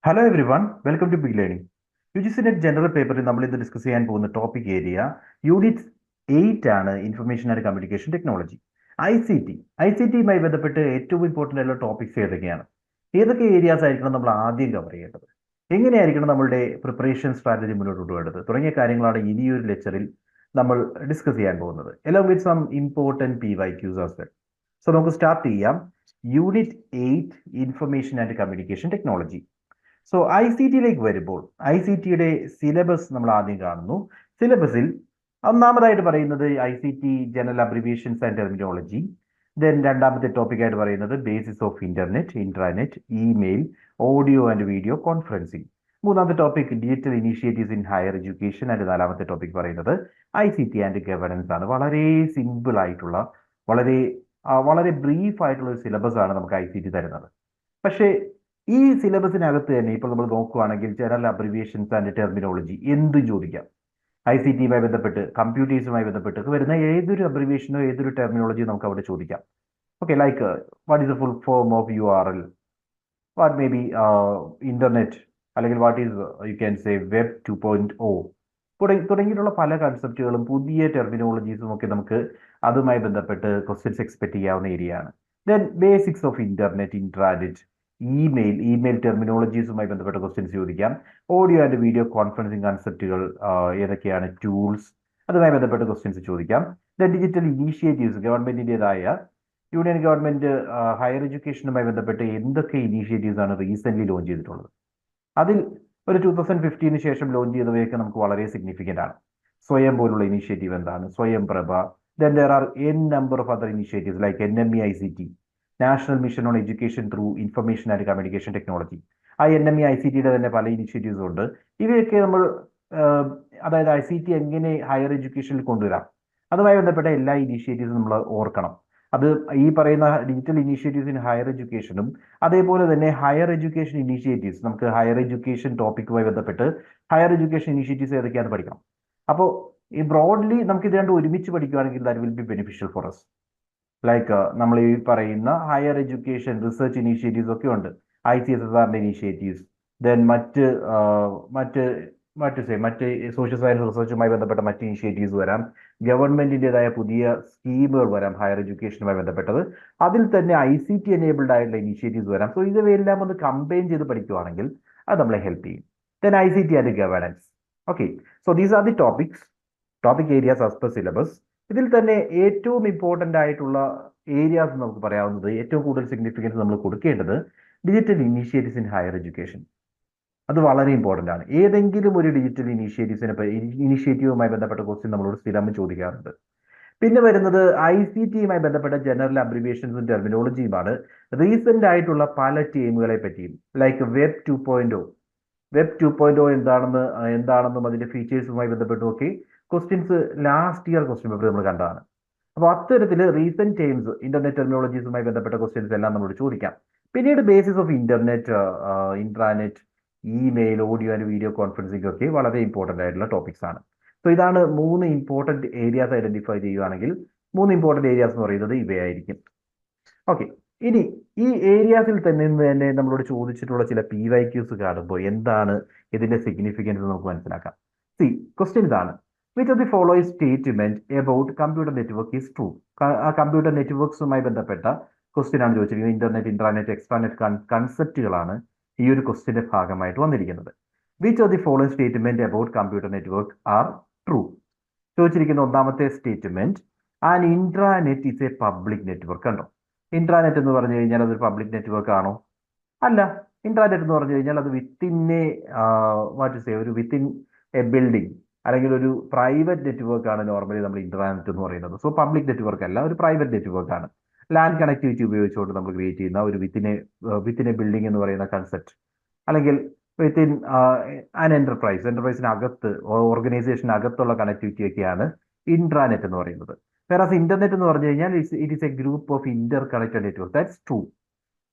Hello everyone welcome to Big Learning. U G C NET general പേപ്പറിൽ നമ്മൾ ഇന്ന് discuss ചെയ്യാൻ പോകുന്ന ടോപ്പിക് ഏരിയ യൂണിറ്റ് 8 ആണ്, information and communication technology. I C ടിയുമായി ബന്ധപ്പെട്ട് ഏറ്റവും ഇമ്പോർട്ടൻ്റ് ആയിട്ടുള്ള ടോപ്പിക്സ് ഏതൊക്കെയാണ്, ഏതൊക്കെ ഏരിയാസ് ആയിരിക്കണം നമ്മൾ ആദ്യം കവർ ചെയ്യേണ്ടത്, എങ്ങനെയായിരിക്കണം നമ്മളുടെ പ്രിപ്പറേഷൻ സ്ട്രാറ്റജി മുന്നോട്ട് കൊണ്ടുപോകേണ്ടത് തുടങ്ങിയ കാര്യങ്ങളാണ് ഈ ഒരു ലെക്ചറിൽ നമ്മൾ ഡിസ്കസ് ചെയ്യാൻ പോകുന്നത്. Along with some important PYQs as well. So നമുക്ക് സ്റ്റാർട്ട് ചെയ്യാം. Unit 8 information and communication technology. So ICT വരുമ്പോൾ ICTയുടെ സിലബസ് നമ്മൾ ആദ്യം കാണുന്നു. സിലബസിൽ ഒന്നാമതായിട്ട് പറയുന്നത് ICT general abbreviations and terminology. Then രണ്ടാമത്തെ ടോപ്പിക്കായിട്ട് പറയുന്നത് basis of internet, intranet, email, audio and video conferencing. മൂന്നാമത്തെ topic digital initiatives in higher education. And നാലാമത്തെ ടോപ്പിക് പറയുന്നത് ICT ആൻഡ് ഗവേണൻസ് ആണ്. വളരെ സിമ്പിൾ ആയിട്ടുള്ള, വളരെ വളരെ ബ്രീഫ് ആയിട്ടുള്ള ഒരു സിലബസ് ആണ് നമുക്ക് ICT തരുന്നത്. പക്ഷേ ഈ സിലബസിനകത്ത് തന്നെ ഇപ്പോൾ നമ്മൾ നോക്കുകയാണെങ്കിൽ ജനറൽ അബ്രിവിയേഷൻസ് ആൻഡ് ടെർമിനോളജി എന്തും ചോദിക്കാം. ICTയുമായി ബന്ധപ്പെട്ട്, കമ്പ്യൂട്ടേഴ്സുമായി ബന്ധപ്പെട്ട് വരുന്ന ഏതൊരു അബ്രിവിയേഷനോ ഏതൊരു ടെർമിനോളജിയോ നമുക്ക് അവിടെ ചോദിക്കാം. Okay, like what is the full form of URL, what may be internet, അല്ലെങ്കിൽ what is you can say web 2.0 തുടങ്ങിയിട്ടുള്ള പല കൺസെപ്റ്റുകളും പുതിയ ടെർമിനോളജീസും ഒക്കെ നമുക്ക് അതുമായി ബന്ധപ്പെട്ട് ക്വസ്റ്റ്യൻസ് എക്സ്പെക്ട് ചെയ്യാവുന്ന ഏരിയ ആണ്. Then basics of internet, intranet, email ടെർമിനോളജീസുമായി ബന്ധപ്പെട്ട ക്വസ്റ്റ്യൻസ് ചോദിക്കാം. ഓഡിയോ ആൻഡ് വീഡിയോ കോൺഫറൻസിങ് കൺസെപ്റ്റുകൾ ഏതൊക്കെയാണ്, ടൂൾസ്, അതുമായി ബന്ധപ്പെട്ട ക്വസ്റ്റ്യൻസ് ചോദിക്കാം. ദെൻ ഡിജിറ്റൽ ഇനീഷ്യേറ്റീവ്സ്, ഗവൺമെന്റിൻ്റെതായ യൂണിയൻ ഗവൺമെന്റ് ഹയർ എഡ്യൂക്കേഷനുമായി ബന്ധപ്പെട്ട് എന്തൊക്കെ ഇനീഷ്യേറ്റീവ്സ് ആണ് റീസെന്റ് ലോഞ്ച് ചെയ്തിട്ടുള്ളത്. അതിൽ ഒരു 2015 ശേഷം ലോഞ്ച് ചെയ്തവയൊക്കെ നമുക്ക് വളരെ സിഗ്നിഫിക്കൻ്റ് ആണ്. സ്വയം പോലുള്ള ഇനീഷ്യേറ്റീവ് എന്താണ്, Swayam Prabha. Then there are number of other initiatives like NME ICT, national mission on education through information and communication technology. ആ NME ICTയുടെ തന്നെ പല ഇനീഷ്യേറ്റീവ്സും ഉണ്ട്. ഇവയൊക്കെ നമ്മൾ അതായത് ICT എങ്ങനെ ഹയർ എഡ്യൂക്കേഷനിൽ കൊണ്ടുവരാം, അതുമായി ബന്ധപ്പെട്ട എല്ലാ ഇനീഷ്യേറ്റീവ്സും നമ്മൾ ഓർക്കണം. അത് ഈ പറയുന്ന ഡിജിറ്റൽ ഇനീഷ്യേറ്റീവ്സ് ഇൻ ഹയർ എഡ്യൂക്കേഷനും അതേപോലെ തന്നെ ഹയർ എഡ്യൂക്കേഷൻ ഇനീഷ്യേറ്റീവ്സ്, നമുക്ക് ഹയർ എഡ്യൂക്കേഷൻ ടോപ്പിക്കുമായി ബന്ധപ്പെട്ട് ഹയർ എഡ്യൂക്കേഷൻ ഇനീഷ്യേറ്റീവ്സ് ഏതൊക്കെയാണെന്ന് പഠിക്കണം. അപ്പോൾ ഈ ബ്രോഡ്ലി നമുക്ക് ഇത് രണ്ടും ഒരുമിച്ച് പഠിക്കുകയാണെങ്കിൽ that will be beneficial for us. Like നമ്മൾ ഈ പറയുന്ന ഹയർ എഡ്യൂക്കേഷൻ റിസർച്ച് ഇനീഷ്യേറ്റീവ്സ് ഒക്കെ ഉണ്ട്, ICSSRന്റെ ഇനീഷ്യേറ്റീവ്സ്. ദെൻ മറ്റ് മറ്റ് സോഷ്യൽ സയൻസ് റിസർച്ചുമായി ബന്ധപ്പെട്ട മറ്റ് ഇനീഷ്യേറ്റീവ്സ് വരാം. ഗവൺമെന്റിൻ്റെതായ പുതിയ സ്കീമുകൾ വരാം ഹയർ എഡ്യൂക്കേഷനുമായി ബന്ധപ്പെട്ടത്. അതിൽ തന്നെ ICT എനേബിൾഡ് ആയിട്ടുള്ള ഇനീഷ്യേറ്റീവ്സ് വരാം. സോ ഇവയെല്ലാം ഒന്ന് കമ്പൈൻ ചെയ്ത് പഠിക്കുകയാണെങ്കിൽ അത് നമ്മളെ ഹെൽപ്പ് ചെയ്യും. Then ICT and governance. Okay, so these are the topic areas as per syllabus. ഇതിൽ തന്നെ ഏറ്റവും ഇമ്പോർട്ടൻ്റ് ആയിട്ടുള്ള ഏരിയാസ് നമുക്ക് പറയാവുന്നത്, ഏറ്റവും കൂടുതൽ സിഗ്നിഫിക്കൻസ് നമ്മൾ കൊടുക്കേണ്ടത് digital initiatives in higher education. അത് വളരെ ഇമ്പോർട്ടൻ്റ് ആണ്. ഏതെങ്കിലും ഒരു ഡിജിറ്റൽ ഇനീഷ്യേറ്റീവുമായി ബന്ധപ്പെട്ട ക്വസ്റ്റ്യൻ നമ്മളോട് സ്ഥിരം ചോദിക്കാറുണ്ട്. പിന്നെ വരുന്നത് ICTയുമായി ബന്ധപ്പെട്ട ജനറൽ അബ്രിവിയേഷൻസും ടെർമിനോളജിയുമാണ്. റീസെന്റ് ആയിട്ടുള്ള പല ടീമുകളെ പറ്റിയും, ലൈക്ക് വെബ് 2.0 എന്താണെന്നും അതിന്റെ ഫീച്ചേഴ്സുമായി ബന്ധപ്പെട്ടുമൊക്കെ questions last year question paper നമ്മൾ കണ്ടതാണ്. അപ്പോൾ അത്തരത്തിൽ റീസെന്റ് ടേംസ് ഇന്റർനെറ്റ് ടെർമിനോളജീസുമായി ബന്ധപ്പെട്ട ക്വസ്റ്റ്യൻസ് എല്ലാം നമ്മളോട് ചോദിക്കാം. പിന്നീട് basis of internet, intranet, email, audio and video conferencing ഒക്കെ വളരെ ഇമ്പോർട്ടൻ്റ് ആയിട്ടുള്ള ടോപ്പിക്സ് ആണ്. സോ ഇതാണ് 3 ഇമ്പോർട്ടൻറ്റ് ഏരിയാസ് ഐഡന്റിഫൈ ചെയ്യുകയാണെങ്കിൽ 3 ഇമ്പോർട്ടൻറ്റ് ഏരിയാസ് എന്ന് പറയുന്നത് ഇവയായിരിക്കും. ഓക്കെ, ഇനി ഈ ഏരിയാസിൽ തന്നെ നമ്മളോട് ചോദിച്ചിട്ടുള്ള ചില PYQs കാണുമ്പോൾ എന്താണ് ഇതിന്റെ സിഗ്നിഫിക്കൻസ് നമുക്ക് മനസ്സിലാക്കാം. ക്വസ്റ്റ്യൻ ഇതാണ്: which of the following statement about computer network is true? ആ കമ്പ്യൂട്ടർ നെറ്റ്വർക്ക്സുമായി ബന്ധപ്പെട്ട ക്വസ്റ്റ്യൻ ആണ് ചോദിച്ചിരിക്കുന്നത്. ഇന്റർനെറ്റ്, ഇൻട്രാനെറ്റ്, എക്സ്ട്രാനെറ്റ് കൺസെപ്റ്റുകളാണ് ഈ ഒരു ക്വസ്റ്റിന്റെ ഭാഗമായിട്ട് വന്നിരിക്കുന്നത്. Which of the following statement about computer network are true? ചോദിച്ചിരിക്കുന്ന ഒന്നാമത്തെ statement, and intranet is a public network. കണ്ടോ, ഇൻട്രാനെറ്റ് എന്ന് പറഞ്ഞു കഴിഞ്ഞാൽ അതൊരു പബ്ലിക് നെറ്റ്വർക്ക് ആണോ? അല്ല. ഇൻട്രാനെറ്റ് എന്ന് പറഞ്ഞു കഴിഞ്ഞാൽ അത് വിത്തിൻ എ ബിൽഡിംഗ് അല്ലെങ്കിൽ ഒരു പ്രൈവറ്റ് നെറ്റ്വർക്ക് ആണ് നോർമലി നമ്മൾ ഇൻട്രാനെറ്റ് എന്ന് പറയുന്നത്. സോ പബ്ലിക് നെറ്റ്വർക്ക് അല്ല, ഒരു പ്രൈവറ്റ് നെറ്റ്വർക്ക് ആണ്. ലാൻഡ് കണക്ടിവിറ്റി ഉപയോഗിച്ചുകൊണ്ട് നമ്മൾ ക്രിയേറ്റ് ചെയ്യുന്ന ഒരു വിത്തിൻ എ ബിൽഡിംഗ് എന്ന് പറയുന്ന കൺസെപ്റ്റ്, അല്ലെങ്കിൽ വിത്തിൻ ആൻ എന്റർപ്രൈസിനകത്ത്, ഓർഗനൈസേഷനകത്തുള്ള കണക്ടിവിറ്റി ഒക്കെയാണ് ഇൻട്രാനെറ്റ് എന്ന് പറയുന്നത്. വേറെ ഇന്റർനെറ്റ് എന്ന് പറഞ്ഞു കഴിഞ്ഞാൽ it is a group of interconnected network. That's true.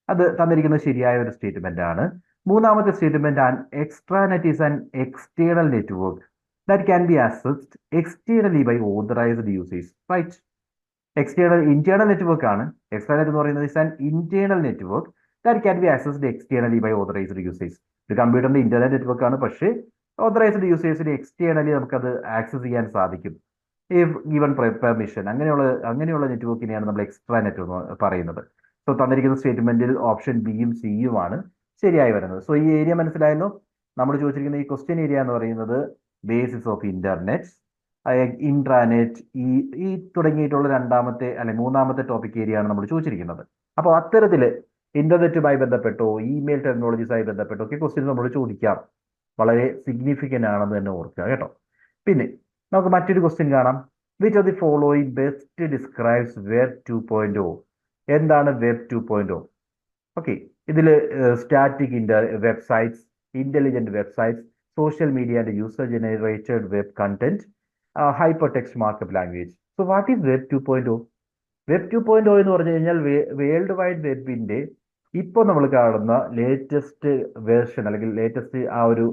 അത് തന്നിരിക്കുന്ന ശരിയായ ഒരു സ്റ്റേറ്റ്മെന്റ് ആണ്. മൂന്നാമത്തെ statement, and extranet is an external network that can be accessed externally by authorised users. Right. Internal network ആണ്. എക്സ്ട്രാനെറ്റ് എന്ന് പറയുന്നത് is an internal network that can be accessed externally by authorised users. ഒരു കമ്പ്യൂട്ടറിന്റെ internet network ആണ്, പക്ഷേ authorised യൂസേഴ്സിന് externally നമുക്കത് access ചെയ്യാൻ സാധിക്കും ഇഫ് ഗിവൺ പെർമിഷൻ. അങ്ങനെയുള്ള നെറ്റ്വർക്കിനെയാണ് നമ്മൾ എക്സ്ട്രാ നെറ്റ്വർക്ക് എന്ന് പറയുന്നത്. സോ തന്നിരിക്കുന്ന സ്റ്റേറ്റ്മെന്റിൽ ഓപ്ഷൻ ബിയും സിയുമാണ് ശരിയായി വരുന്നത്. സോ ഈ ഏരിയ മനസ്സിലായല്ലോ. നമ്മൾ ചോദിച്ചിരിക്കുന്ന ഈ ക്വസ്റ്റ്യൻ ഏരിയ എന്ന് പറയുന്നത് ബേസിസ് ഓഫ് ഇന്റർനെറ്റ്, ഇൻട്രാനെറ്റ്, ഈ തുടങ്ങിയിട്ടുള്ള മൂന്നാമത്തെ ടോപ്പിക് ഏരിയ ആണ് നമ്മൾ ചോദിച്ചിരിക്കുന്നത്. അപ്പോൾ അത്തരത്തില് ഇന്റർനെറ്റുമായി ബന്ധപ്പെട്ടോ ഇമെയിൽ ടെക്നോളജീസുമായി ബന്ധപ്പെട്ടോ ഒക്കെ ക്വസ്റ്റ്യൻ നമ്മൾ ചോദിക്കാം. വളരെ സിഗ്നിഫിക്കന്റ് ആണെന്ന് തന്നെ ഓർക്കുക കേട്ടോ. പിന്നെ നമുക്ക് മറ്റൊരു ക്വസ്റ്റ്യൻ കാണാം. Which of the following best describes web 2.0? എന്താണ് വെബ് 2.0? ഓക്കെ, ഇതിൽ static websites, intelligent websites, social media and user generated web content, hyper text markup language. So what is web 2.0? Web 2.0 എന്ന് പറഞ്ഞു കഴിഞ്ഞാൽ വേൾഡ് വൈഡ് വെബിന്റെ ഇപ്പോൾ നമ്മൾ കാണുന്ന latest version, അല്ലെങ്കിൽ latest ആ ഒരു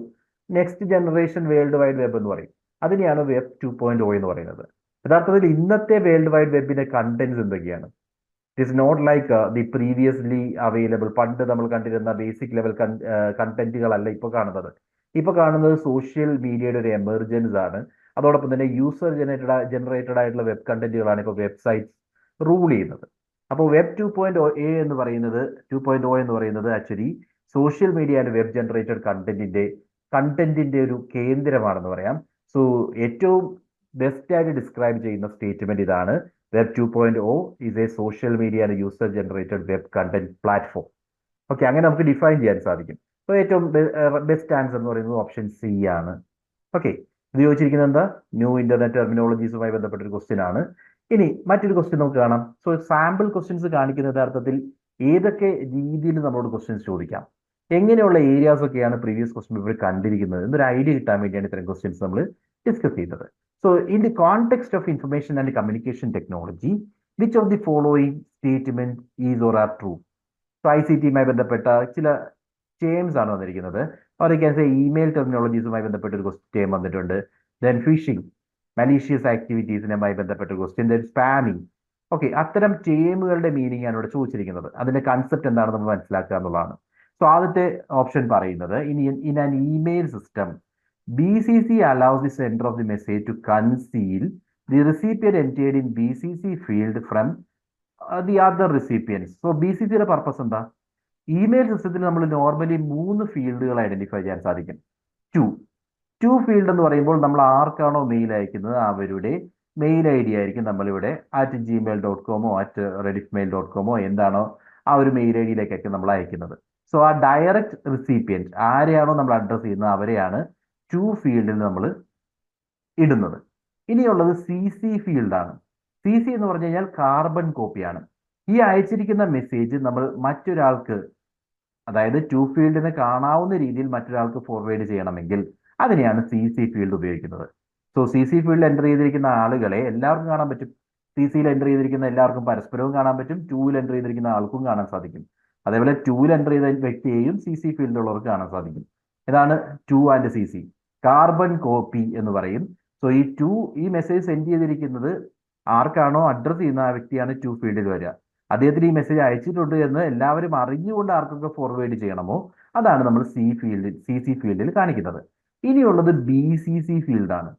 next generation world wide web എന്ന് പറയും. അതിനെയാണ് വെബ് 2.0 എന്ന് പറയുന്നത്. യഥാർത്ഥത്തിൽ ഇന്നത്തെ വേൾഡ് വൈഡ് വെബിന്റെ കണ്ടന്റ്സ് എന്തൊക്കെയാണ്? It is not like the previously available, പണ്ട് നമ്മൾ കണ്ടിരുന്ന ബേസിക് ലെവൽ കണ്ടന്റുകളല്ല ഇപ്പോൾ കാണുന്നത്. ഇപ്പോൾ കാണുന്നത് സോഷ്യൽ മീഡിയയുടെ ഒരു എമർജൻസ് ആണ്. അതോടൊപ്പം തന്നെ യൂസർ ജനറേറ്റഡ് ആയിട്ടുള്ള വെബ് കണ്ടന്റുകളാണ് ഇപ്പോൾ വെബ്സൈറ്റ്സ് റൂൾ ചെയ്യുന്നത്. അപ്പോൾ വെബ് 2.0 എന്ന് പറയുന്നത് actually social media and web generated കണ്ടന്റിന്റെ ഒരു കേന്ദ്രമാണെന്ന് പറയാം. സോ ഏറ്റവും ബെസ്റ്റ് ആയിട്ട് ഡിസ്ക്രൈബ് ചെയ്യുന്ന സ്റ്റേറ്റ്മെന്റ് ഇതാണ്: web 2.0 is A social media and user generated web content platform. Okay, അങ്ങനെ നമുക്ക് ഡിഫൈൻ ചെയ്യാൻ സാധിക്കും. അപ്പോൾ ഏറ്റവും ബെസ്റ്റ് ആൻസർ എന്ന് പറയുന്നത് ഓപ്ഷൻ സി ആണ്. ഓക്കെ, ഇത് ചോദിച്ചിരിക്കുന്നത് എന്താ? ന്യൂ ഇന്റർനെറ്റ് ടെർമിനോളജീസുമായി ബന്ധപ്പെട്ട ഒരു ക്വസ്റ്റ്യൻ ആണ്. ഇനി മറ്റൊരു ക്വസ്റ്റ്യൻ നമുക്ക് കാണാം. സോ സാമ്പിൾ ക്വസ്റ്റ്യൻസ് കാണിക്കുന്ന യഥാർത്ഥത്തിൽ ഏതൊക്കെ രീതിയിൽ നമ്മളോട് ക്വസ്റ്റ്യൻസ് ചോദിക്കാം, എങ്ങനെയുള്ള ഏരിയാസ് ഒക്കെയാണ് പ്രീവിയസ് ക്വസ്റ്റ്യൻ പേപ്പർ കണ്ടിരിക്കുന്നത് എന്നൊരു ഐഡിയ കിട്ടാൻ വേണ്ടിയാണ് ഇത്തരം ക്വസ്റ്റ്യൻസ് നമ്മൾ ഡിസ്കസ് ചെയ്തത്. So in the context of information and communication technology, which of the following statement is or are true? So ICT-യുമായി ബന്ധപ്പെട്ട ചില ടേംസ് ആണ് വന്നിരിക്കുന്നത്. അവരൊക്കെ ഇമെയിൽ ടെക്നോളജീസുമായി ബന്ധപ്പെട്ട ഒരു ടേം വന്നിട്ടുണ്ട്. ദെൻ ഫിഷിംഗ്, മലീഷ്യസ് ആക്ടിവിറ്റീസിനുമായി ബന്ധപ്പെട്ട ക്വസ്റ്റ്യൻ, ദെൻ സ്പാമിംഗ്. ഓക്കെ, അത്തരം ടേമുകളുടെ മീനിങ് ആണ് ഇവിടെ ചോദിച്ചിരിക്കുന്നത്. അതിന്റെ കൺസെപ്റ്റ് എന്താണെന്ന് നമ്മൾ മനസ്സിലാക്കുക എന്നുള്ളതാണ്. സോ ആദ്യത്തെ ഓപ്ഷൻ പറയുന്നത് in an email system BCC allows the sender of the message to conceal the recipient entered in BCC field from the other recipients. So BCCയുടെ പർപ്പസ് എന്താ? ഇമെയിൽ സിസ്റ്റത്തിൽ നമ്മൾ നോർമലി 3 ഫീൽഡുകൾ ഐഡന്റിഫൈ ചെയ്യാൻ സാധിക്കും. ടു ഫീൽഡ് എന്ന് പറയുമ്പോൾ നമ്മൾ ആർക്കാണോ മെയിൽ അയക്കുന്നത് അവരുടെ മെയിൽ ID ആയിരിക്കും നമ്മളിവിടെ @gmail.com @rediffmail.com എന്താണോ ആ ഒരു മെയിൽ IDയിലേക്കൊക്കെ നമ്മൾ അയക്കുന്നത്. സോ ആ ഡയറക്റ്റ് റെസിപ്പിയന്റ് ആരെയാണോ നമ്മൾ അഡ്രസ് ചെയ്യുന്നത് അവരെയാണ് ടു ഫീൽഡിൽ നമ്മൾ ഇടുന്നത്. ഇനിയുള്ളത് CC ഫീൽഡാണ്. CC എന്ന് പറഞ്ഞു കഴിഞ്ഞാൽ കാർബൺ കോപ്പിയാണ്. ഈ അയച്ചിരിക്കുന്ന മെസ്സേജ് നമ്മൾ മറ്റൊരാൾക്ക്, അതായത് ടു ഫീൽഡിനെ കാണാവുന്ന രീതിയിൽ മറ്റൊരാൾക്ക് ഫോർവേഡ് ചെയ്യണമെങ്കിൽ അതിനെയാണ് CC ഫീൽഡ് ഉപയോഗിക്കുന്നത്. സോ CC ഫീൽഡിൽ എൻ്റർ ചെയ്തിരിക്കുന്ന ആളുകളെ എല്ലാവർക്കും കാണാൻ പറ്റും. CCയിൽ എൻ്റർ ചെയ്തിരിക്കുന്ന എല്ലാവർക്കും പരസ്പരവും കാണാൻ പറ്റും. 2ൽ എൻ്റർ ചെയ്തിരിക്കുന്ന ആൾക്കും കാണാൻ സാധിക്കും. അതേപോലെ 2ൽ എൻ്റർ ചെയ്ത വ്യക്തിയെയും CC ഫീൽഡിലുള്ളവർക്ക് കാണാൻ സാധിക്കും. ഇതാണ് 2 ആൻഡ് CC. കാർബൺ കോപ്പി എന്ന് പറയും. സോ ഈ മെസ്സേജ് സെൻഡ് ചെയ്തിരിക്കുന്നത് ആർക്കാണോ അഡ്രസ് ചെയ്യുന്ന ആ വ്യക്തിയാണ് 2 ഫീൽഡിൽ വരിക. അദ്ദേഹത്തിന് ഈ മെസ്സേജ് അയച്ചിട്ടുണ്ട് എന്ന് എല്ലാവരും അറിഞ്ഞുകൊണ്ട് ആർക്കൊക്കെ ഫോർവേഡ് ചെയ്യണമോ അതാണ് നമ്മൾ CC ഫീൽഡിൽ കാണിക്കുന്നത്. ഇനിയുള്ളത് BCC ഫീൽഡാണ്.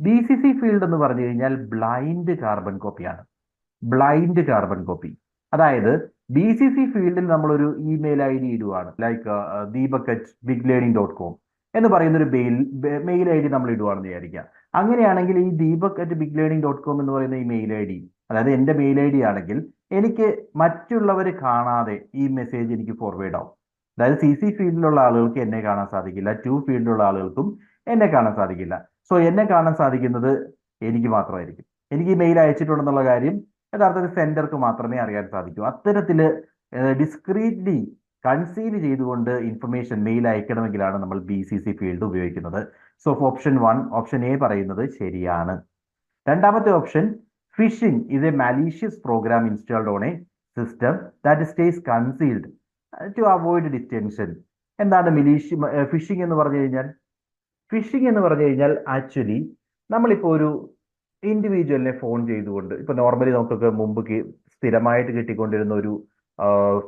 BCC ഫീൽഡ് എന്ന് പറഞ്ഞു കഴിഞ്ഞാൽ ബ്ലൈൻഡ് കാർബൺ കോപ്പിയാണ്. ബ്ലൈൻഡ് കാർബൺ കോപ്പി, അതായത് BCC ഫീൽഡിൽ നമ്മളൊരു ഇമെയിൽ ID ഇടുവാണ്, ലൈക്ക് deepak@biglearning.com എന്ന് പറയുന്ന ഒരു മെയിൽ ID നമ്മൾ ഇടുവാണെന്ന് വിചാരിക്കുക. അങ്ങനെയാണെങ്കിൽ ഈ deepak@biglearning.com എന്ന് പറയുന്ന ഈ മെയിൽ ID, അതായത് എൻ്റെ മെയിൽ ID ആണെങ്കിൽ എനിക്ക് മറ്റുള്ളവർ കാണാതെ ഈ മെസ്സേജ് എനിക്ക് ഫോർവേഡ് ആവും. അതായത് CC ഫീൽഡിലുള്ള ആളുകൾക്ക് എന്നെ കാണാൻ സാധിക്കില്ല, 2 ഫീൽഡിലുള്ള ആളുകൾക്കും എന്നെ കാണാൻ സാധിക്കില്ല. സോ എന്നെ കാണാൻ സാധിക്കുന്നത് എനിക്ക് മാത്രമായിരിക്കും. എനിക്ക് ഈ മെയിൽ അയച്ചിട്ടുണ്ടെന്നുള്ള കാര്യം യഥാർത്ഥത്തിൽ സെൻഡർക്ക് മാത്രമേ അറിയാൻ സാധിക്കൂ. അത്തരത്തിൽ ഡിസ്ക്രീറ്റ്ലി കൺസീൽ ചെയ്തുകൊണ്ട് ഇൻഫർമേഷൻ മെയിൽ അയക്കണമെങ്കിലാണ് നമ്മൾ BCC ഫീൽഡ് ഉപയോഗിക്കുന്നത്. സോ ഓപ്ഷൻ എ പറയുന്നത് ശരിയാണ്. രണ്ടാമത്തെ option, phishing is a malicious program installed on a system that stays concealed to avoid detention. എന്താണ് ഫിഷിംഗ് എന്ന് പറഞ്ഞു കഴിഞ്ഞാൽ? ഫിഷിംഗ് എന്ന് പറഞ്ഞു കഴിഞ്ഞാൽ ആക്ച്വലി നമ്മളിപ്പോൾ ഒരു ഇൻഡിവിജ്വലിനെ ഫോൺ ചെയ്തുകൊണ്ട്, ഇപ്പൊ നോർമലി നമുക്കൊക്കെ മുമ്പ് സ്ഥിരമായിട്ട് കിട്ടിക്കൊണ്ടിരുന്ന ഒരു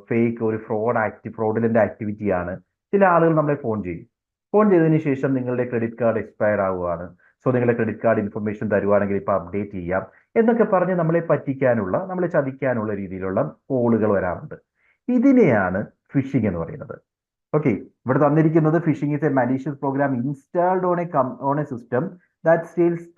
ഫേക്ക്, ഒരു ഫ്രോഡുലന്റ് ആക്ടിവിറ്റിയാണ് ചില ആളുകൾ നമ്മളെ ഫോൺ ചെയ്യും. ഫോൺ ചെയ്തതിന് ശേഷം നിങ്ങളുടെ ക്രെഡിറ്റ് കാർഡ് എക്സ്പയർ ആവുകയാണ്, സോ നിങ്ങളുടെ ക്രെഡിറ്റ് കാർഡ് ഇൻഫർമേഷൻ തരുവാണെങ്കിൽ ഇപ്പൊ അപ്ഡേറ്റ് ചെയ്യാം എന്നൊക്കെ പറഞ്ഞ് നമ്മളെ പറ്റിക്കാനുള്ള, നമ്മളെ ചതിക്കാനുള്ള രീതിയിലുള്ള കോളുകൾ വരാറുണ്ട്. ഇതിനെയാണ് ഫിഷിംഗ് എന്ന് പറയുന്നത്. ഓക്കെ, ഇവിടെ തന്നിരിക്കുന്നത് phishing is a malicious program installed on a system that steals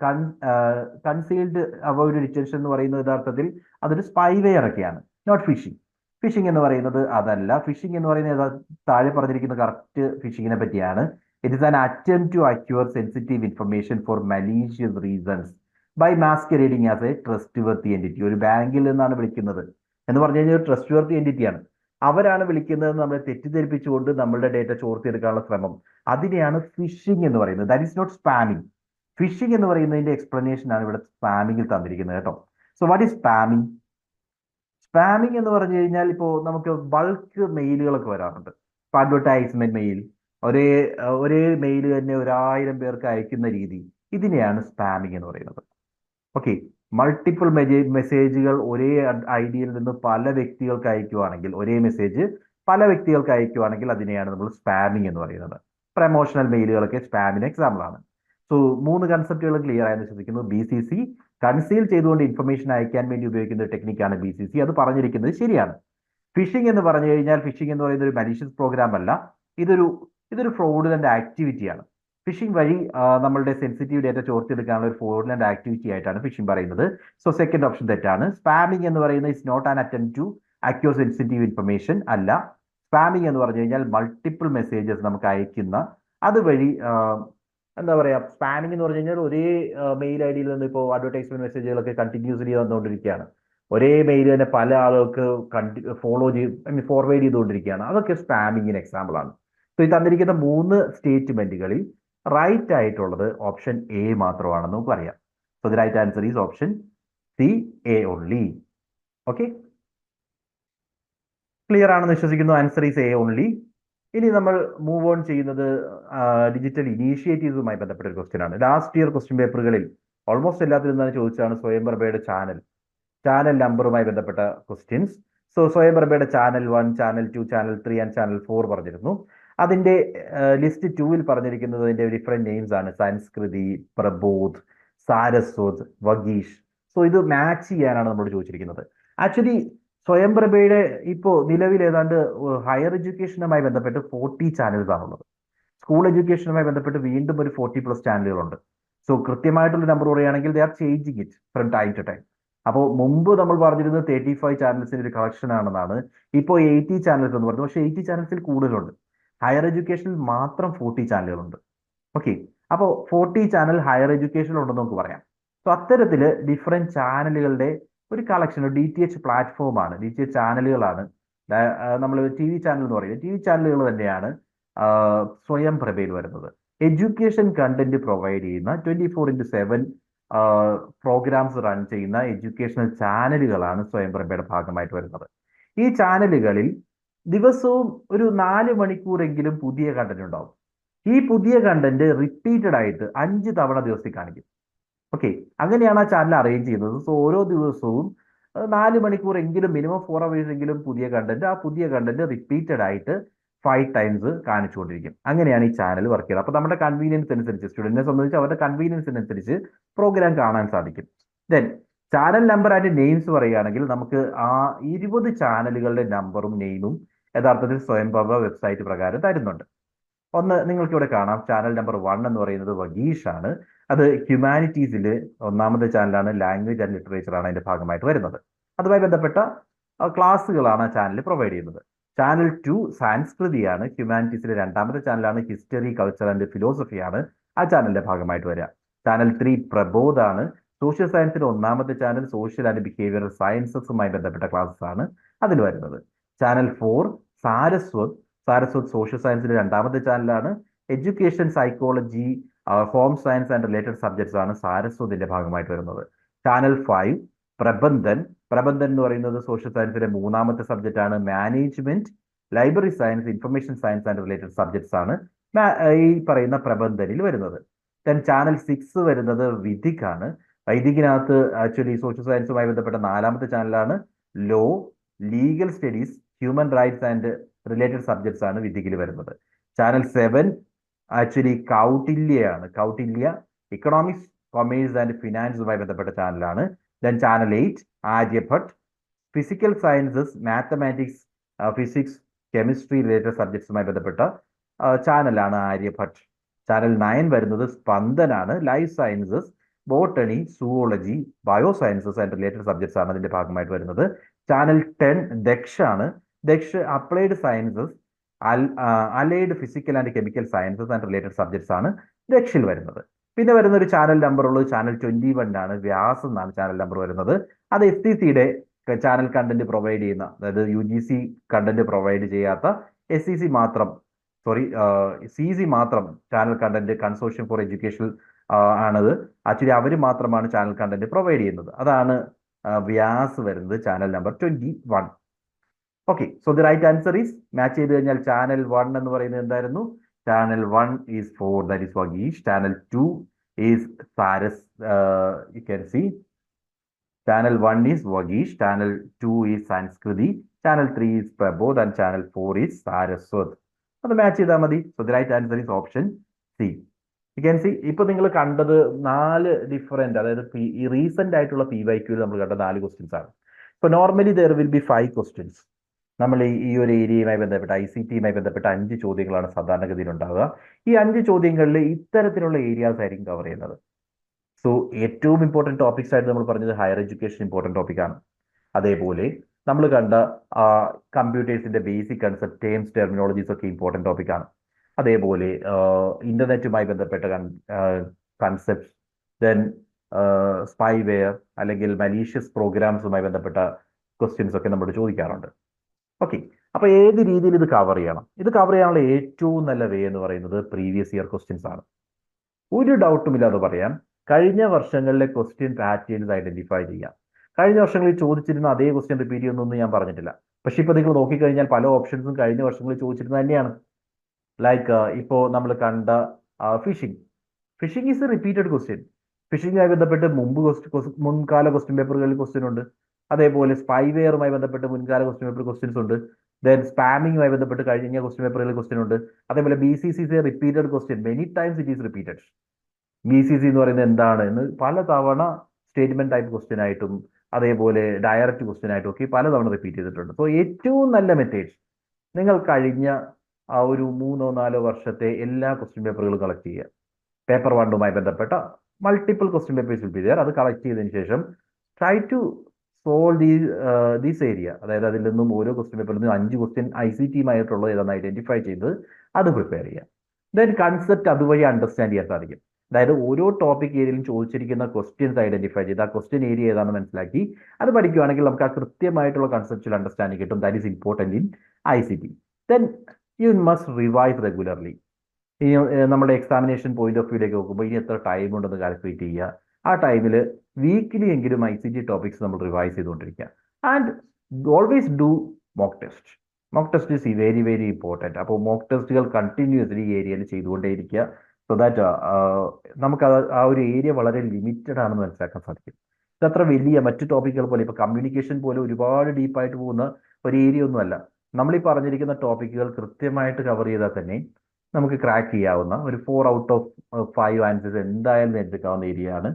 concealed avoid detention എന്ന് പറയുന്നത് യഥാർത്ഥത്തിൽ അതൊരു സ്പൈവെയർ ഒക്കെയാണ്, നോട്ട് ഫിഷിംഗ്. ഫിഷിംഗ് എന്ന് പറയുന്നത് അതല്ല. ഫിഷിംഗ് എന്ന് പറയുന്നത് താഴെ പറഞ്ഞിരിക്കുന്ന കറക്റ്റ് ഫിഷിങ്ങിനെ പറ്റിയാണ്. It is an attempt to acquire sensitive information for malicious reasons by masquerading as a trustworthy entity. ഒരു ബാങ്കിൽ നിന്നാണ് വിളിക്കുന്നത് എന്ന് പറഞ്ഞു കഴിഞ്ഞാൽ ഒരു ട്രസ്റ്റ് വർത്തി എൻറ്റിറ്റിയാണ്. അവരാണ് വിളിക്കുന്നതെന്ന് നമ്മളെ തെറ്റിദ്ധരിപ്പിച്ചുകൊണ്ട് നമ്മളുടെ ഡേറ്റ ചോർത്തിയെടുക്കാനുള്ള ശ്രമം, അതിനെയാണ് ഫിഷിംഗ് എന്ന് പറയുന്നത്. That is not spamming. Phishing എന്ന് പറയുന്നതിന്റെ എക്സ്പ്ലനേഷൻ ആണ് ഇവിടെ സ്പാമിങ്ങിൽ തന്നിരിക്കുന്നത് കേട്ടോ. So what is spamming? Spamming എന്ന് പറഞ്ഞു കഴിഞ്ഞാൽ ഇപ്പോൾ നമുക്ക് ബൾക്ക് മെയിലുകളൊക്കെ വരാറുണ്ട്. ഇപ്പൊ അഡ്വർടൈസ്മെന്റ് മെയിൽ, ഒരേ ഒരേ മെയിൽ തന്നെ 1000 പേർക്ക് അയക്കുന്ന രീതി, ഇതിനെയാണ് സ്പാമിംഗ് എന്ന് പറയുന്നത്. ഓക്കെ, മൾട്ടിപ്പിൾ മെസ്സേജുകൾ ഒരേ ഐ ഡിയിൽ നിന്ന് പല വ്യക്തികൾക്ക് അയക്കുവാണെങ്കിൽ, ഒരേ മെസ്സേജ് പല വ്യക്തികൾക്ക് അയക്കുവാണെങ്കിൽ അതിനെയാണ് നമ്മൾ സ്പാമിംഗ് എന്ന് പറയുന്നത്. പ്രമോഷണൽ മെയിലുകളൊക്കെ സ്പാമിന് എക്സാമ്പിൾ ആണ്. സോ 3 കൺസെപ്റ്റുകൾ ക്ലിയർ ആയെന്ന് വിശ്വസിക്കുന്നു. BCC കൺസീൽ ചെയ്തുകൊണ്ട് ഇൻഫർമേഷൻ അയക്കാൻ വേണ്ടി ഉപയോഗിക്കുന്ന ഒരു ടെക്നിക്കാണ് BCC. അത് പറഞ്ഞിരിക്കുന്നത് ശരിയാണ്. ഫിഷിംഗ് എന്ന് പറഞ്ഞു കഴിഞ്ഞാൽ, ഫിഷിംഗ് എന്ന് പറയുന്ന ഒരു മലീഷ്യസ് പ്രോഗ്രാം അല്ല, ഇതൊരു ഫ്രോഡുലന്റ് ആക്ടിവിറ്റിയാണ്. ഫിഷിംഗ് വഴി നമ്മളുടെ സെൻസിറ്റീവ് ഡേറ്റ ചോർത്തിയെടുക്കാനുള്ള ഒരു ഫ്രോഡുലന്റ് ആക്ടിവിറ്റി ആയിട്ടാണ് ഫിഷിംഗ് പറയുന്നത്. സോ സെക്കൻഡ് ഓപ്ഷൻ തെറ്റാണ്. സ്പാമിംഗ് എന്ന് പറയുന്നത് is not an attempt to acquire sensitive information അല്ല. സ്പാമിംഗ് എന്ന് പറഞ്ഞു കഴിഞ്ഞാൽ മൾട്ടിപ്പിൾ മെസ്സേജസ് നമുക്ക് അയക്കുന്ന, അതുവഴി എന്താ പറയുക, സ്പാമിംഗ് എന്ന് പറഞ്ഞു കഴിഞ്ഞാൽ ഒരേ മെയിൽ ഐ ഡിയിൽ നിന്ന് ഇപ്പോൾ അഡ്വർടൈസ്മെന്റ് മെസ്സേജുകളൊക്കെ കണ്ടിന്യൂസ്ലി വന്നുകൊണ്ടിരിക്കുകയാണ്. ഒരേ മെയിൽ തന്നെ പല ആളുകൾക്ക് ഫോർവേഡ് ചെയ്തുകൊണ്ടിരിക്കുകയാണ്. അതൊക്കെ സ്പാമിങ്ങിന് എക്സാമ്പിൾ ആണ്. സോ ഈ തന്നിരിക്കുന്ന 3 സ്റ്റേറ്റ്മെന്റുകളിൽ റൈറ്റ് ആയിട്ടുള്ളത് ഓപ്ഷൻ എ മാത്രമാണെന്ന് നമുക്ക് പറയാം. So the right answer is option C, A only. Okay, clear ആണെന്ന് വിശ്വസിക്കുന്നു. Answer is A only. ഇനി നമ്മൾ മൂവ് ഓൺ ചെയ്യുന്നത് ഡിജിറ്റൽ ഇനീഷ്യേറ്റീവ്സുമായി ബന്ധപ്പെട്ട ഒരു ക്വസ്റ്റ്യൻ ആണ്. ലാസ്റ്റ് ഇയർ ക്വസ്റ്റ്യൻ പേപ്പറുകളിൽ ഓൾമോസ്റ്റ് എല്ലാത്തിലും നിന്നാണ് ചോദിച്ചതാണ് സ്വയംപ്രഭയുടെ ചാനൽ നമ്പറുമായി ബന്ധപ്പെട്ട ക്വസ്റ്റ്യൻസ്. സോ സ്വയംപ്രഭയുടെ channel 1, channel 2, channel 3 and channel 4 പറഞ്ഞിരുന്നു. അതിന്റെ ലിസ്റ്റ് 2-ൽ പറഞ്ഞിരിക്കുന്നത് അതിന്റെ ഡിഫറെന്റ് നെയിംസ് ആണ്. സംസ്കൃതി, പ്രബോധ്, സാരസ്വത്, വഗീഷ്. സോ ഇത് മാച്ച് ചെയ്യാനാണ് നമ്മൾ ചോദിച്ചിരിക്കുന്നത്. ആക്ച്വലി സ്വയംപ്രഭയുടെ ഇപ്പോൾ നിലവിൽ ഏതാണ്ട് ഹയർ എഡ്യൂക്കേഷനുമായി ബന്ധപ്പെട്ട് 40 ചാനൽസ് ആണുള്ളത്. സ്കൂൾ എഡ്യൂക്കേഷനുമായി ബന്ധപ്പെട്ട് വീണ്ടും ഒരു 40+ ചാനലുകളുണ്ട്. സോ കൃത്യമായിട്ടുള്ള നമ്പർ പറയുകയാണെങ്കിൽ they are changing it from time to time. അപ്പോൾ മുമ്പ് നമ്മൾ പറഞ്ഞിരുന്നത് 35 ചാനൽസിന്റെ ഒരു കളക്ഷൻ ആണെന്നാണ്. ഇപ്പോൾ 80 ചാനൽസ് എന്ന് പറഞ്ഞു. പക്ഷേ 80 ചാനൽസിൽ കൂടുതലുണ്ട്. ഹയർ എഡ്യൂക്കേഷനിൽ മാത്രം 40 ചാനലുകളുണ്ട്. ഓക്കെ, അപ്പോൾ 40 ചാനൽ ഹയർ എഡ്യൂക്കേഷനിൽ ഉണ്ടെന്ന് നമുക്ക് പറയാം. സോ അത്തരത്തിൽ ഡിഫറെന്റ് ചാനലുകളുടെ ഒരു കളക്ഷൻ, DTH പ്ലാറ്റ്ഫോമാണ്, DTH ചാനലുകളാണ്. നമ്മൾ TV ചാനൽ എന്ന് പറയുന്നത് TV ചാനലുകൾ തന്നെയാണ് സ്വയംപ്രഭയിൽ വരുന്നത്. എഡ്യൂക്കേഷൻ കണ്ടന്റ് പ്രൊവൈഡ് ചെയ്യുന്ന 24/7 പ്രോഗ്രാംസ് റൺ ചെയ്യുന്ന എഡ്യൂക്കേഷണൽ ചാനലുകളാണ് സ്വയംപ്രഭയുടെ ഭാഗമായിട്ട് വരുന്നത്. ഈ ചാനലുകളിൽ ദിവസവും ഒരു 4 മണിക്കൂറെങ്കിലും പുതിയ കണ്ടന്റ് ഉണ്ടാവും. ഈ പുതിയ കണ്ടന്റ് റിപ്പീറ്റഡ് ആയിട്ട് 5 തവണ ദിവസത്തിൽ കാണിക്കും. ഓക്കെ, അങ്ങനെയാണ് ആ ചാനൽ അറേഞ്ച് ചെയ്യുന്നത്. സോ ഓരോ ദിവസവും 4 മണിക്കൂറെങ്കിലും, മിനിമം 4 hours എങ്കിലും പുതിയ കണ്ടന്റ്, ആ പുതിയ കണ്ടന്റ് റിപ്പീറ്റഡ് ആയിട്ട് 5 times കാണിച്ചുകൊണ്ടിരിക്കും. അങ്ങനെയാണ് ഈ ചാനൽ വർക്ക് ചെയ്യുന്നത്. അപ്പോൾ നമ്മുടെ കൺവീനിയൻസ് അനുസരിച്ച്, സ്റ്റുഡന്റിനെ സംബന്ധിച്ച് അവരുടെ കൺവീനിയൻസിനനുസരിച്ച് പ്രോഗ്രാം കാണാൻ സാധിക്കും. Then channel number and names പറയുകയാണെങ്കിൽ നമുക്ക് ആ 20 ചാനലുകളുടെ നമ്പറും നെയിമും യഥാർത്ഥത്തിൽ സ്വയംപ്രഭ വെബ്സൈറ്റ് പ്രകാരം തരുന്നുണ്ട്. ഒന്ന് നിങ്ങൾക്ക് ഇവിടെ കാണാം. ചാനൽ നമ്പർ 1 എന്ന് പറയുന്നത് വഗീഷ് ആണ്. അത് ഹ്യൂമാനിറ്റീസിൽ 1ാമത്തെ ചാനലാണ്. ലാംഗ്വേജ് ആൻഡ് ലിറ്ററേച്ചർ ആണ് അതിന്റെ ഭാഗമായിട്ട് വരുന്നത്. അതുമായി ബന്ധപ്പെട്ട ക്ലാസ്സുകളാണ് ആ ചാനൽ പ്രൊവൈഡ് ചെയ്യുന്നത്. ചാനൽ 2 സംസ്കൃതിയാണ്. ഹ്യൂമാനിറ്റീസിലെ 2ാമത്തെ ചാനലാണ്. ഹിസ്റ്ററി, കൾച്ചർ ആൻഡ് ഫിലോസഫി ആണ് ആ ചാനലിന്റെ ഭാഗമായിട്ട് വരിക. ചാനൽ 3 പ്രബോധ് ആണ്. സോഷ്യൽ സയൻസിന്റെ 1ാമത്തെ ചാനൽ. സോഷ്യൽ ആൻഡ് ബിഹേവിയറൽ സയൻസസുമായി ബന്ധപ്പെട്ട ക്ലാസ്സസ് ആണ് അതിൽ വരുന്നത്. ചാനൽ 4 സാരസ്വത് സോഷ്യൽ സയൻസിന്റെ 2ാമത്തെ ചാനലാണ്. Education, psychology, home science and related subjects ആണ് സാരസ്വതിന്റെ ഭാഗമായിട്ട് വരുന്നത്. ചാനൽ 5 പ്രബന്ധൻ എന്ന് പറയുന്നത് സോഷ്യൽ സയൻസിന്റെ 3ാമത്തെ സബ്ജക്റ്റ് ആണ്. Management, library science, information science and related subjects ആണ് ഈ പറയുന്ന പ്രബന്ധനിൽ വരുന്നത്. ദെൻ ചാനൽ 6 വരുന്നത് വിധിക് ആണ്. വൈദികിനകത്ത് ആക്ച്വലി സോഷ്യൽ സയൻസുമായി ബന്ധപ്പെട്ട 4ാമത്തെ ചാനലാണ്. Law, legal studies, human rights and related subjects ആണ് വിധികിൽ വരുന്നത്. ചാനൽ 7 ആക്ച്വലി കൗട്ടില്യയാണ്. കൗട്ടില്യ ഇക്കണോമിക്സ്, കൊമേഴ്സ് ആൻഡ് ഫിനാൻസുമായി ബന്ധപ്പെട്ട ചാനലാണ്. Then channel 8 Aryabhatt, physical sciences, mathematics, physics, chemistry related സബ്ജക്ട്സുമായി ബന്ധപ്പെട്ട ചാനലാണ് ആര്യഭട്ട്. ചാനൽ 9 വരുന്നത് സ്പന്ദനാണ്. Life sciences, botany, zoology, bio sciences and related subjects ആണ് അതിന്റെ ഭാഗമായിട്ട് വരുന്നത്. ചാനൽ 10 ദക്ഷ് ആണ്. Daksh applied sciences, allied physical and chemical sciences and related subjects ആണ് ദക്ഷിൽ വരുന്നത്. പിന്നെ വരുന്ന ഒരു ചാനൽ നമ്പർ ഉള്ളത് ചാനൽ 21 ആണ്. വ്യാസ് എന്നാണ് ചാനൽ നമ്പർ വരുന്നത്. അത് FCCയുടെ ചാനൽ കണ്ടന്റ് പ്രൊവൈഡ് ചെയ്യുന്ന, അതായത് UGC കണ്ടന്റ് പ്രൊവൈഡ് ചെയ്യാത്ത SEC മാത്രം, CC മാത്രം channel content consortium for education ആണത്. ആക്ച്വലി അവർ മാത്രമാണ് ചാനൽ കണ്ടന്റ് പ്രൊവൈഡ് ചെയ്യുന്നത്. അതാണ് വ്യാസ് വരുന്നത് channel number 21. Okay, so the right answer is, match ചെയ്ത് കഴിഞ്ഞാൽ ചാനൽ 1 എന്ന് പറയുന്നത് എന്തായിരുന്നു? Channel 1 is 4, that is Vageesh. Channel 2 is Saras, you can see. Channel 1 is Vagish, Channel 2 is Sanskriti, Channel 3 is Prabodh, and Channel 4 is Saraswat. അത് match ചെയ്താൽ മതി. So the right answer is option C. You can see, ഇപ്പൊ നിങ്ങൾ കണ്ടത് 4 different, അതായത് ഈ recent ആയിട്ടുള്ള PYQ നമ്മൾ കണ്ട 4 ക്വസ്റ്റ്യൻസ് ആണ്. ഇപ്പൊ normally there will be 5 questions. നമ്മൾ ഈ ഒരു ഏരിയയുമായി ബന്ധപ്പെട്ട ICTയുമായി ബന്ധപ്പെട്ട 5 ചോദ്യങ്ങളാണ് സാധാരണഗതിയിൽ ഉണ്ടാവുക. ഈ 5 ചോദ്യങ്ങളിൽ ഇത്തരത്തിലുള്ള ഏരിയാസ് ആയിരിക്കും കവർ ചെയ്യുന്നത്. സോ ഏറ്റവും ഇമ്പോർട്ടൻറ്റ് ടോപ്പിക്സ് ആയിട്ട് നമ്മൾ പറഞ്ഞത് ഹയർ എഡ്യൂക്കേഷൻ ഇമ്പോർട്ടൻറ്റ് ടോപ്പിക്കാണ്. അതേപോലെ നമ്മൾ കണ്ട കമ്പ്യൂട്ടേഴ്സിന്റെ ബേസിക് കൺസെപ്റ്റ്, ടേംസ്, ടെർമിനോളജീസ് ഒക്കെ ഇമ്പോർട്ടൻറ്റ് ടോപ്പിക്കാണ്. അതേപോലെ ഇന്റർനെറ്റുമായി ബന്ധപ്പെട്ട കൺസെപ്റ്റ്സ്, ദെൻ സ്പൈവെയർ അല്ലെങ്കിൽ മലീഷ്യസ് പ്രോഗ്രാംസുമായി ബന്ധപ്പെട്ട ക്വസ്റ്റ്യൻസ് ഒക്കെ നമ്മൾ ചോദിക്കാറുണ്ട്. ഓക്കെ, അപ്പൊ ഏത് രീതിയിൽ ഇത് കവർ ചെയ്യണം? ഇത് കവർ ചെയ്യാനുള്ള ഏറ്റവും നല്ല വേ എന്ന് പറയുന്നത് പ്രീവിയസ് ഇയർ ക്വസ്റ്റ്യൻസ് ആണ്. ഒരു ഡൗട്ടും ഇല്ലാതെ പറയാം, കഴിഞ്ഞ വർഷങ്ങളിലെ ക്വസ്റ്റ്യൻ പാറ്റേൺസ് ഐഡന്റിഫൈ ചെയ്യാം. കഴിഞ്ഞ വർഷങ്ങളിൽ ചോദിച്ചിരുന്ന അതേ ക്വസ്റ്റ്യൻ റിപ്പീറ്റ് ചെയ്യുന്നൊന്നും ഞാൻ പറഞ്ഞിട്ടില്ല. പക്ഷെ ഇപ്പൊ നിങ്ങൾ നോക്കിക്കഴിഞ്ഞാൽ പല ഓപ്ഷൻസും കഴിഞ്ഞ വർഷങ്ങളിൽ ചോദിച്ചിരുന്നത് തന്നെയാണ്. ലൈക്ക് ഇപ്പോൾ നമ്മൾ കണ്ട fishing is a repeated question. ഫിഷിംഗുമായി ബന്ധപ്പെട്ട് മുൻകാല ക്വസ്റ്റ്യൻ പേപ്പറുകളിൽ ക്വസ്റ്റ്യൻ ഉണ്ട്. അതേപോലെ സ്പൈവെയറുമായി ബന്ധപ്പെട്ട് മുൻകാല ക്വസ്റ്റ്യൻ പേപ്പർ ക്വസ്റ്റ്യൻസ് ഉണ്ട്. ദെൻ സ്പാമിങ്ങുമായി ബന്ധപ്പെട്ട് കഴിഞ്ഞ ക്വസ്റ്റ്യൻ പേപ്പറുകളിൽ ക്വസ്റ്റ്യൻ ഉണ്ട്. അതേപോലെ BCC is a repeated question, many times it is repeated. BCC എന്ന് പറയുന്നത് എന്താണ് എന്ന് പലതവണ സ്റ്റേറ്റ്മെന്റ് ടൈപ്പ് ക്വസ്റ്റ്യൻ ആയിട്ടും അതേപോലെ ഡയറക്റ്റ് ക്വസ്റ്റ്യൻ ആയിട്ടും ഒക്കെ പലതവണ റിപ്പീറ്റ് ചെയ്തിട്ടുണ്ട്. സോ ഏറ്റവും നല്ല മെത്തേഡ്, നിങ്ങൾ കഴിഞ്ഞ ഒരു 3-4 വർഷത്തെ എല്ലാ ക്വസ്റ്റ്യൻ പേപ്പറുകളും കളക്ട് ചെയ്യുക. പേപ്പർ 1മായി ബന്ധപ്പെട്ട multiple question papers will be there. അത് കളക്ട് ചെയ്തതിന് ശേഷം try to solve these area, അതായത് അതിൽ നിന്നും ഓരോ ക്വസ്റ്റ്യൻ പേപ്പറിൽ നിന്നും 5 ക്വസ്റ്റ്യൻ ICTയുമായിട്ടുള്ളത് ഏതാണെന്ന് ഐഡന്റിഫൈ ചെയ്ത് അത് പ്രിപ്പയർ ചെയ്യുക. ദെൻ കൺസെപ്റ്റ് അതുവഴി അണ്ടർസ്റ്റാൻഡ് ചെയ്യാൻ സാധിക്കും. അതായത് ഓരോ ടോപ്പിക് ഏരിയയിലും ചോദിച്ചിരിക്കുന്ന ക്വസ്റ്റ്യൻസ് ഐഡന്റിഫൈ ചെയ്ത് ആ ക്വസ്റ്റ്യൻ ഏരിയ ഏതാണെന്ന് മനസ്സിലാക്കി അത് പഠിക്കുകയാണെങ്കിൽ നമുക്ക് ആ കൃത്യമായിട്ടുള്ള കൺസെപ്ച്വൽ അണ്ടർസ്റ്റാൻഡിങ് കിട്ടും. That is important in ICT. Then you must revise regularly. ഈ നമ്മുടെ എക്സാമിനേഷൻ പോയിന്റ് ഓഫ് വ്യൂയിലേക്ക് നോക്കുമ്പോൾ ഇനി എത്ര ടൈം ഉണ്ടെന്ന് കാൽക്കുലേറ്റ് ചെയ്യുക. ആ ടൈമിൽ വീക്കിലി എങ്കിലും ICT ടോപ്പിക്സ് നമ്മൾ റിവൈസ് ചെയ്തുകൊണ്ടിരിക്കുക. And always do mock test. Mock test is very very important. അപ്പോൾ മോക്ക് ടെസ്റ്റുകൾ കണ്ടിന്യൂസ്ലി ഈ ഏരിയയിൽ ചെയ്തുകൊണ്ടേയിരിക്കുക. സോ ദാറ്റ് നമുക്ക് ആ ഒരു ഏരിയ വളരെ ലിമിറ്റഡ് ആണെന്ന് മനസ്സിലാക്കാൻ സാധിക്കും. ഇതത്ര വലിയ മറ്റു ടോപ്പിക്കുകൾ പോലെ ഇപ്പോൾ കമ്മ്യൂണിക്കേഷൻ പോലെ ഒരുപാട് ഡീപ്പായിട്ട് പോകുന്ന ഒരു ഏരിയ ഒന്നുമല്ല. നമ്മൾ ഈ പറഞ്ഞിരിക്കുന്ന ടോപ്പിക്കുകൾ കൃത്യമായിട്ട് കവർ ചെയ്താൽ തന്നെ നമുക്ക് ക്രാക്ക് ചെയ്യാവുന്ന ഒരു 4 ഔട്ട് ഓഫ് 5 ആൻസേഴ്സ് എന്തായാലും നേടിയെടുക്കാവുന്ന ഏരിയ ആണ്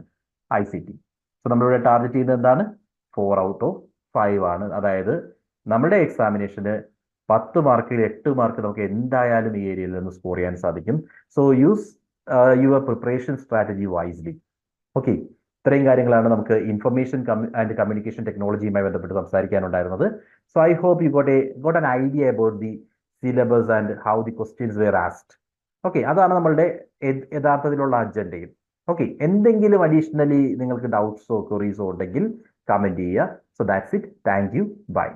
ICT. സോ നമ്മളിവിടെ ടാർഗറ്റ് ചെയ്യുന്നത് എന്താണ്? 4 ഔട്ട് ഓഫ് 5 ആണ്. അതായത് നമ്മുടെ എക്സാമിനേഷന് 10 മാർക്കിൽ 8 മാർക്ക് നമുക്ക് എന്തായാലും ഈ ഏരിയയിൽ നിന്ന് സ്കോർ ചെയ്യാൻ സാധിക്കും. So use your preparation strategy wisely. Okay, ഇത്രയും കാര്യങ്ങളാണ് നമുക്ക് ഇൻഫർമേഷൻ ആൻഡ് കമ്മ്യൂണിക്കേഷൻ ടെക്നോളജിയുമായി ബന്ധപ്പെട്ട് സംസാരിക്കാനുണ്ടായിരുന്നത്. So I hope you got an idea about the syllabus and how the questions were asked. Okay, അതാണ് നമ്മളുടെ യഥാർത്ഥത്തിലുള്ള അജണ്ടയും. ഓക്കെ, എന്തെങ്കിലും അഡീഷണലി നിങ്ങൾക്ക് ഡൗട്ട്സോ ക്വറീസോ ഉണ്ടെങ്കിൽ കമന്റ് ചെയ്യുക. So that's it. Thank you. By.